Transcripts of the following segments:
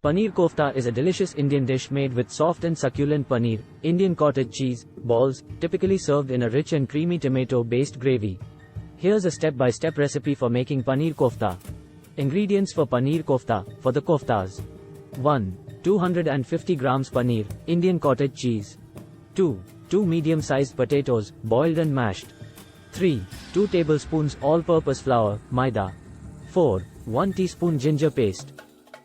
Paneer kofta is a delicious Indian dish made with soft and succulent paneer, Indian cottage cheese, balls, typically served in a rich and creamy tomato-based gravy. Here's a step-by-step recipe for making paneer kofta. Ingredients for paneer kofta, for the koftas. 1. 250 grams paneer, Indian cottage cheese. 2. 2 medium-sized potatoes, boiled and mashed. 3. 2 tablespoons all-purpose flour, maida. 4. 1 teaspoon ginger paste.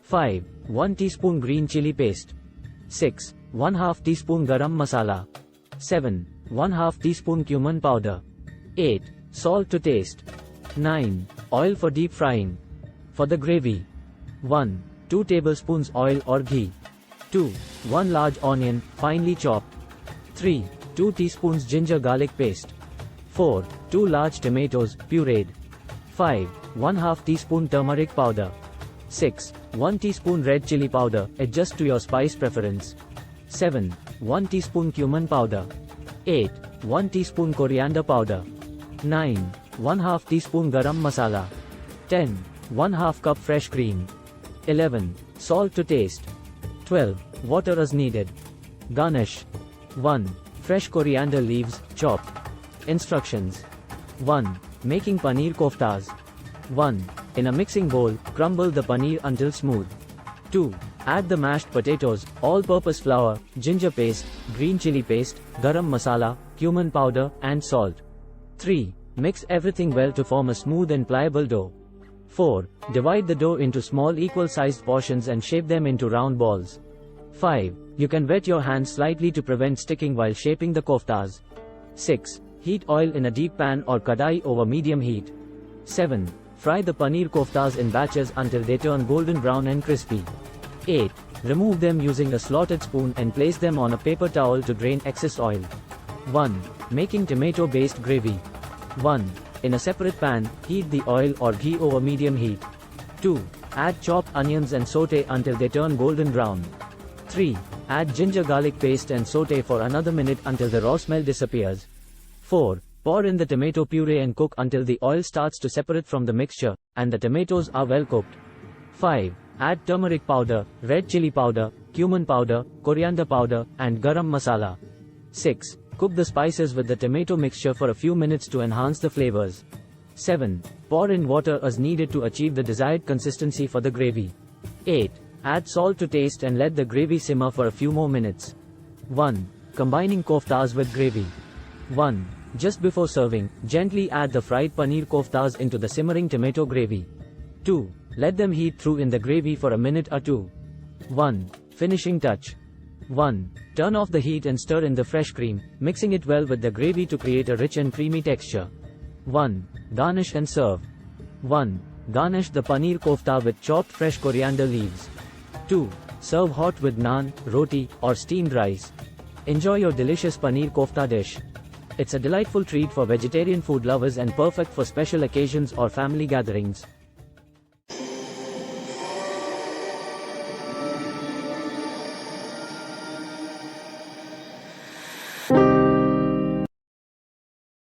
5. 1 teaspoon green chili paste. 6. 1/2 teaspoon garam masala. 7. 1/2 teaspoon cumin powder. 8. Salt to taste. 9. Oil for deep frying. For the gravy. 1. 2 tablespoons oil or ghee. 2. 1 large onion, finely chopped. 3. 2 teaspoons ginger garlic paste. 4. 2 large tomatoes, pureed. 5. 1/2 teaspoon turmeric powder. 6. 1 teaspoon red chili powder, adjust to your spice preference. 7. 1 teaspoon cumin powder. 8. 1 teaspoon coriander powder. 9. 1/2 teaspoon garam masala. 10. 1/2 cup fresh cream. 11. Salt to taste. 12. Water as needed. Garnish. 1. Fresh coriander leaves, chopped. Instructions. 1. Making paneer koftas. 1. In a mixing bowl, crumble the paneer until smooth. 2. Add the mashed potatoes, all-purpose flour, ginger paste, green chili paste, garam masala, cumin powder, and salt. 3. Mix everything well to form a smooth and pliable dough. 4. Divide the dough into small equal-sized portions and shape them into round balls. 5. You can wet your hands slightly to prevent sticking while shaping the koftas. 6. Heat oil in a deep pan or kadai over medium heat. 7. Fry the paneer koftas in batches until they turn golden brown and crispy. 8. Remove them using a slotted spoon and place them on a paper towel to drain excess oil. 1. Making tomato-based gravy. 1. In a separate pan, heat the oil or ghee over medium heat. 2. Add chopped onions and saute until they turn golden brown. 3. Add ginger garlic paste and saute for another minute until the raw smell disappears. 4. Pour in the tomato puree and cook until the oil starts to separate from the mixture, and the tomatoes are well cooked. 5. Add turmeric powder, red chili powder, cumin powder, coriander powder, and garam masala. 6. Cook the spices with the tomato mixture for a few minutes to enhance the flavors. 7. Pour in water as needed to achieve the desired consistency for the gravy. 8. Add salt to taste and let the gravy simmer for a few more minutes. 1. Combining koftas with gravy. 1. Just before serving, gently add the fried paneer koftas into the simmering tomato gravy. 2. Let them heat through in the gravy for a minute or two. 1. Finishing touch. 1. Turn off the heat and stir in the fresh cream, mixing it well with the gravy to create a rich and creamy texture. 1. Garnish and serve. 1. Garnish the paneer kofta with chopped fresh coriander leaves. 2. Serve hot with naan, roti, or steamed rice. Enjoy your delicious paneer kofta dish. It's a delightful treat for vegetarian food lovers and perfect for special occasions or family gatherings.